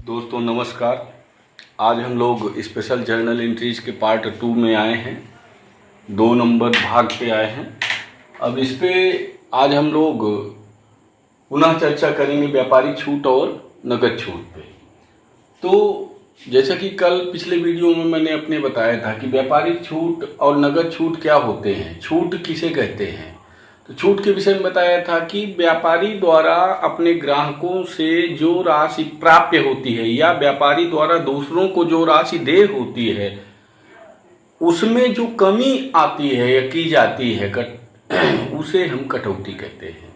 दोस्तों नमस्कार। आज हम लोग स्पेशल जर्नल एंट्रीज के पार्ट 2 में आए हैं, 2 नंबर भाग पे आए हैं। अब इस पे आज हम लोग पुनः चर्चा करेंगे व्यापारिक छूट और नगद छूट पे। तो जैसा कि कल पिछले वीडियो में मैंने अपने बताया था कि व्यापारिक छूट और नगद छूट क्या होते हैं, छूट किसे कहते हैं। तो छूट के विषय में बताया था कि व्यापारी द्वारा अपने ग्राहकों से जो राशि प्राप्य होती है या व्यापारी द्वारा दूसरों को जो राशि देय होती है उसमें जो कमी आती है या की जाती है उसे हम कटौती कहते हैं।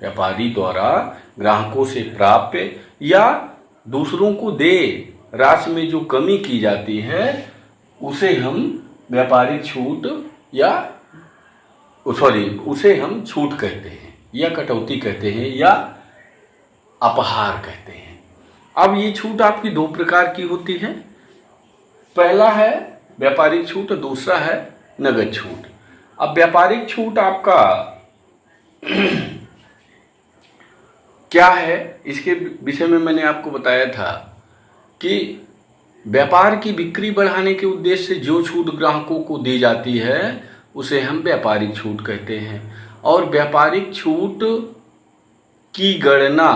व्यापारी द्वारा ग्राहकों से प्राप्य या दूसरों को देय राशि में जो कमी की जाती है उसे हम व्यापारिक छूट या उसे हम छूट कहते हैं या कटौती कहते हैं या अपहार कहते हैं। अब ये छूट आपकी 2 प्रकार की होती है। पहला है व्यापारिक छूट और दूसरा है नगद छूट। अब व्यापारिक छूट आपका क्या है, इसके विषय में मैंने आपको बताया था कि व्यापार की बिक्री बढ़ाने के उद्देश्य से जो छूट ग्राहकों को दी जाती है उसे हम व्यापारिक छूट कहते हैं। और व्यापारिक छूट की गणना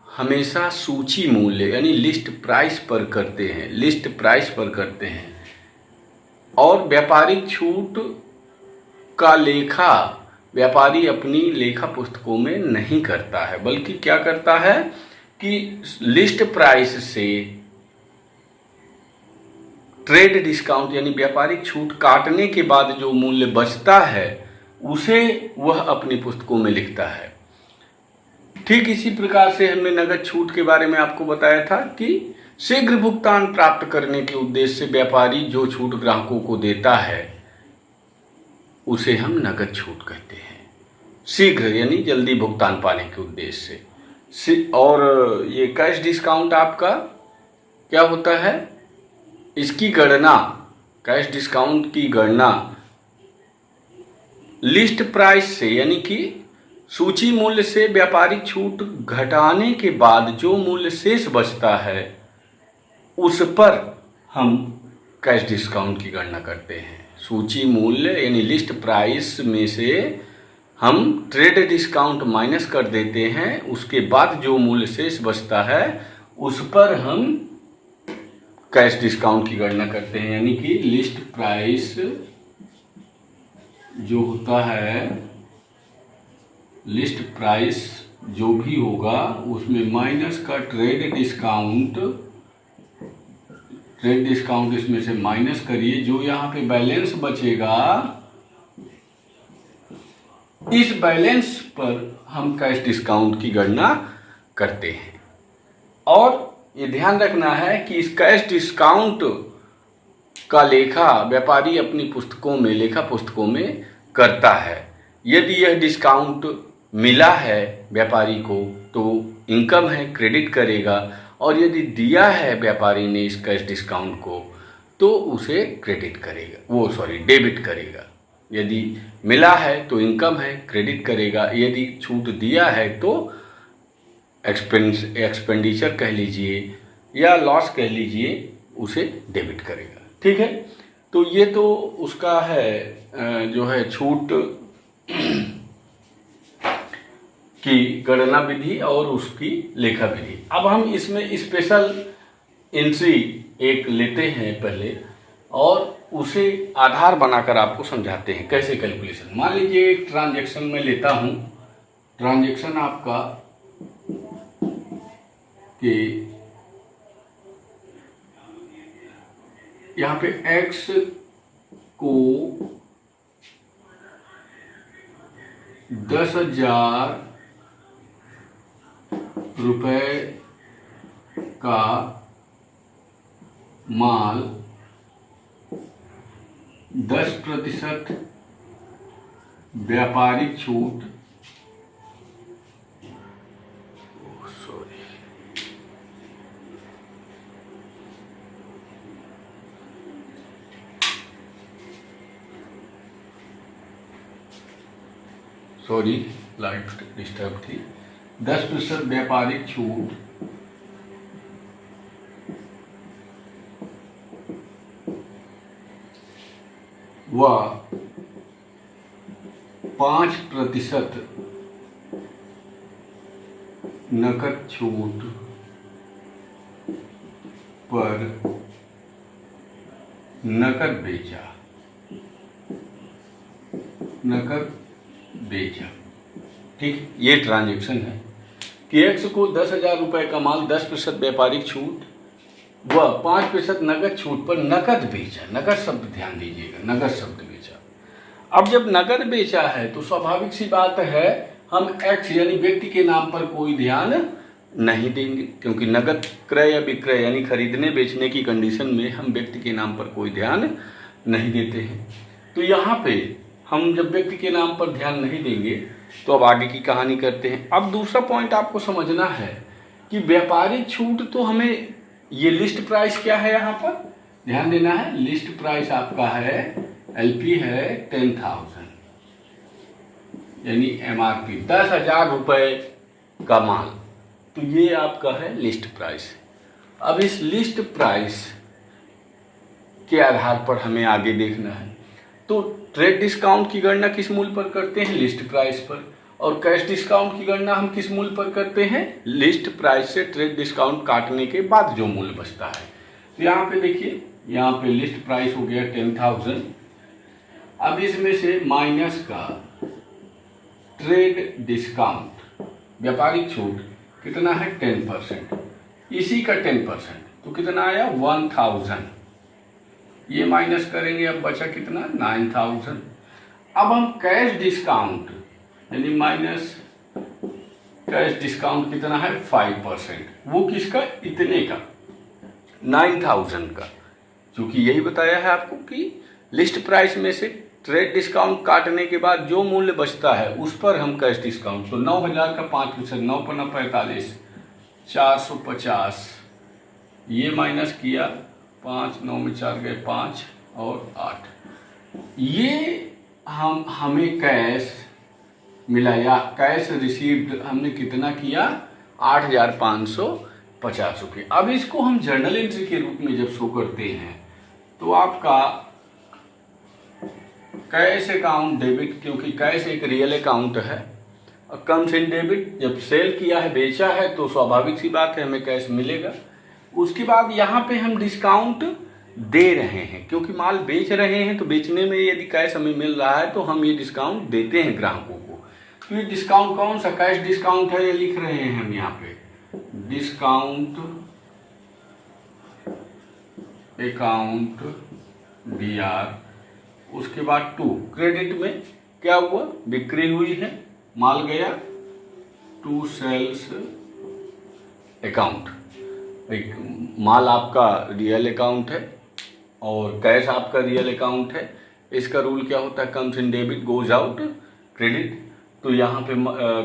हमेशा सूची मूल्य यानी लिस्ट प्राइस पर करते हैं। और व्यापारिक छूट का लेखा व्यापारी अपनी लेखा पुस्तकों में नहीं करता है, बल्कि क्या करता है कि लिस्ट प्राइस से ट्रेड डिस्काउंट यानी व्यापारिक छूट काटने के बाद जो मूल्य बचता है उसे वह अपनी पुस्तकों में लिखता है। ठीक इसी प्रकार से हमने नगद छूट के बारे में आपको बताया था कि शीघ्र भुगतान प्राप्त करने के उद्देश्य से व्यापारी जो छूट ग्राहकों को देता है उसे हम नगद छूट कहते हैं। शीघ्र यानी जल्दी भुगतान पाने के उद्देश्य से। और ये कैश डिस्काउंट आपका क्या होता है, इसकी गणना, कैश डिस्काउंट की गणना लिस्ट प्राइस से यानी कि सूची मूल्य से व्यापारिक छूट घटाने के बाद जो मूल्य शेष बचता है उस पर हम कैश डिस्काउंट की गणना करते हैं। सूची मूल्य यानी लिस्ट प्राइस में से हम ट्रेड डिस्काउंट माइनस कर देते हैं, उसके बाद जो मूल्य शेष बचता है उस पर हम कैश डिस्काउंट की गणना करते हैं। यानी कि लिस्ट प्राइस जो होता है, लिस्ट प्राइस जो भी होगा उसमें माइनस का ट्रेड डिस्काउंट इसमें से माइनस करिए, जो यहाँ पे बैलेंस बचेगा इस बैलेंस पर हम कैश डिस्काउंट की गणना करते हैं। और ये ध्यान रखना है कि इस कैश डिस्काउंट का लेखा व्यापारी अपनी लेखा पुस्तकों में करता है। यदि यह डिस्काउंट मिला है व्यापारी को तो इनकम है, क्रेडिट करेगा, और यदि दिया है व्यापारी ने इस कैश डिस्काउंट को तो उसे डेबिट करेगा। यदि मिला है तो इनकम है, क्रेडिट करेगा। यदि छूट दिया है तो एक्सपेंडिचर कह लीजिए या लॉस कह लीजिए, उसे डेबिट करेगा। ठीक है, तो ये तो उसका है जो है छूट की गणना विधि और उसकी लेखा विधि। अब हम इसमें स्पेशल एंट्री एक लेते हैं पहले और उसे आधार बनाकर आपको समझाते हैं कैसे कैलकुलेशन। मान लीजिए एक ट्रांजैक्शन में लेता हूँ, ट्रांजैक्शन आपका कि यहाँ पे x को 10,000 रुपये का माल 10% व्यापारिक छूट लाइट डिस्टर्ब थी। 10% व्यापारिक छूट व 5% नकद छूट पर नकद बेचा। ठीक, ये ट्रांजैक्शन है कि एक्स को 10,000 रुपये का माल 10% व्यापारिक छूट व 5% नकद छूट पर नकद बेचा। नकद शब्द ध्यान दीजिएगा, नकद शब्द बेचा। अब जब नकद बेचा है तो स्वाभाविक सी बात है हम एक्स यानी व्यक्ति के नाम पर कोई ध्यान नहीं देंगे, क्योंकि नकद क्रय या विक्रय यानी खरीदने बेचने की कंडीशन में हम व्यक्ति के नाम पर कोई ध्यान नहीं देते हैं। तो यहाँ पे हम जब व्यक्ति के नाम पर ध्यान नहीं देंगे तो अब आगे की कहानी करते हैं। अब दूसरा पॉइंट आपको समझना है कि व्यापारिक छूट तो हमें, ये लिस्ट प्राइस क्या है यहाँ पर ध्यान देना है। लिस्ट प्राइस आपका है एलपी है 10,000 यानी एमआरपी 10,000 रुपये का माल, तो ये आपका है लिस्ट प्राइस। अब इस लिस्ट प्राइस के आधार पर हमें आगे देखना है। तो ट्रेड डिस्काउंट की गणना किस मूल्य पर करते हैं, लिस्ट प्राइस पर, और कैश डिस्काउंट की गणना हम किस मूल्य पर करते हैं, लिस्ट प्राइस से ट्रेड डिस्काउंट काटने के बाद जो मूल्य बचता है। तो यहाँ पे देखिए, यहाँ पे लिस्ट प्राइस हो गया 10,000। अब इसमें से माइनस का ट्रेड डिस्काउंट व्यापारिक छूट कितना है 10%, इसी का 10% तो कितना आया 1,000, ये माइनस करेंगे, अब बचा कितना 9,000। अब हम कैश डिस्काउंट यानी माइनस कैश डिस्काउंट कितना है 5%, वो किसका, इतने का 9,000 का, क्योंकि यही बताया है आपको कि लिस्ट प्राइस में से ट्रेड डिस्काउंट काटने के बाद जो मूल्य बचता है उस पर हम कैश डिस्काउंट, तो 9,000 का 5%, 9 पन्ना 45, 450, ये माइनस किया 5, 9 में 4 गए 5 और 8, ये हमें कैश मिला या कैश रिसीव्ड हमने कितना किया 8,550 रुपये। अब इसको हम जर्नल एंट्री के रूप में जब शो करते हैं तो आपका कैश अकाउंट डेबिट, क्योंकि कैश एक रियल अकाउंट है, कम्स इन डेबिट, जब सेल किया है बेचा है तो स्वाभाविक सी बात है हमें कैश मिलेगा। उसके बाद यहाँ पे हम डिस्काउंट दे रहे हैं, क्योंकि माल बेच रहे हैं तो बेचने में यदि कैश हमें मिल रहा है तो हम ये डिस्काउंट देते हैं ग्राहकों को। तो ये डिस्काउंट कौन सा कैश डिस्काउंट है, ये लिख रहे हैं हम यहाँ पे, डिस्काउंट अकाउंट BR। उसके बाद 2 क्रेडिट में क्या हुआ, बिक्री हुई है, माल गया टू सेल्स अकाउंट। माल आपका रियल अकाउंट है और कैश आपका रियल अकाउंट है। इसका रूल क्या होता है, comes in debit goes out credit. तो यहाँ पे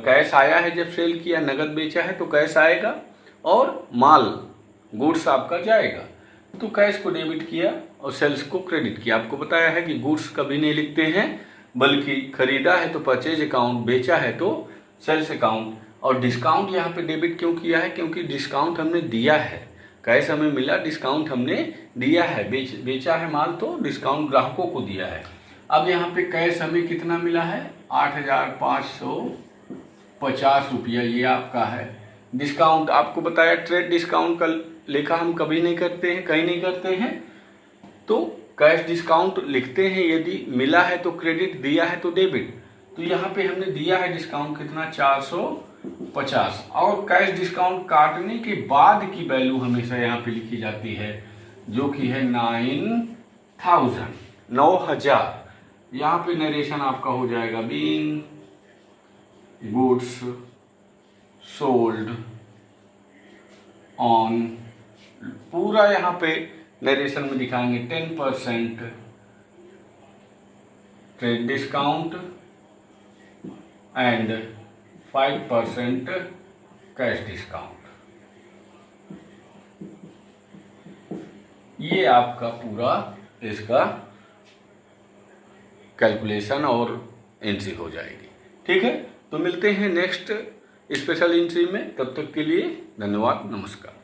कैश आया है, जब सेल किया नगद बेचा है तो कैश आएगा और माल गुड्स आपका जाएगा। तो कैश को डेबिट किया और सेल्स को क्रेडिट किया। आपको बताया है कि गुड्स कभी नहीं लिखते हैं, बल्कि खरीदा है तो परचेज अकाउंट, बेचा है तो सेल्स अकाउंट। और डिस्काउंट यहाँ पे डेबिट क्यों किया है, क्योंकि डिस्काउंट हमने दिया है, कैश हमें मिला, डिस्काउंट हमने दिया है, बेचा है माल तो डिस्काउंट ग्राहकों को दिया है। अब यहाँ पे कैश हमें कितना मिला है 8,550 रुपया, ये आपका है। डिस्काउंट आपको बताया ट्रेड डिस्काउंट का लेखा हम कभी नहीं करते हैं, कहीं नहीं करते हैं, तो कैश डिस्काउंट लिखते हैं, यदि मिला है तो क्रेडिट, दिया है तो डेबिट। तो यहाँ पे हमने दिया है डिस्काउंट कितना 450, और कैश डिस्काउंट काटने के बाद की वैल्यू हमेशा यहाँ पे लिखी जाती है जो कि है 9,000। यहाँ पे नरेशन आपका हो जाएगा बीइंग गुड्स सोल्ड ऑन, पूरा यहाँ पे नरेशन में दिखाएंगे 10% trade discount and 5% cash discount. ये आपका पूरा इसका कैलकुलेशन और एंट्री हो जाएगी। ठीक है, तो मिलते हैं नेक्स्ट स्पेशल एंट्री में, तब तक के लिए धन्यवाद, नमस्कार।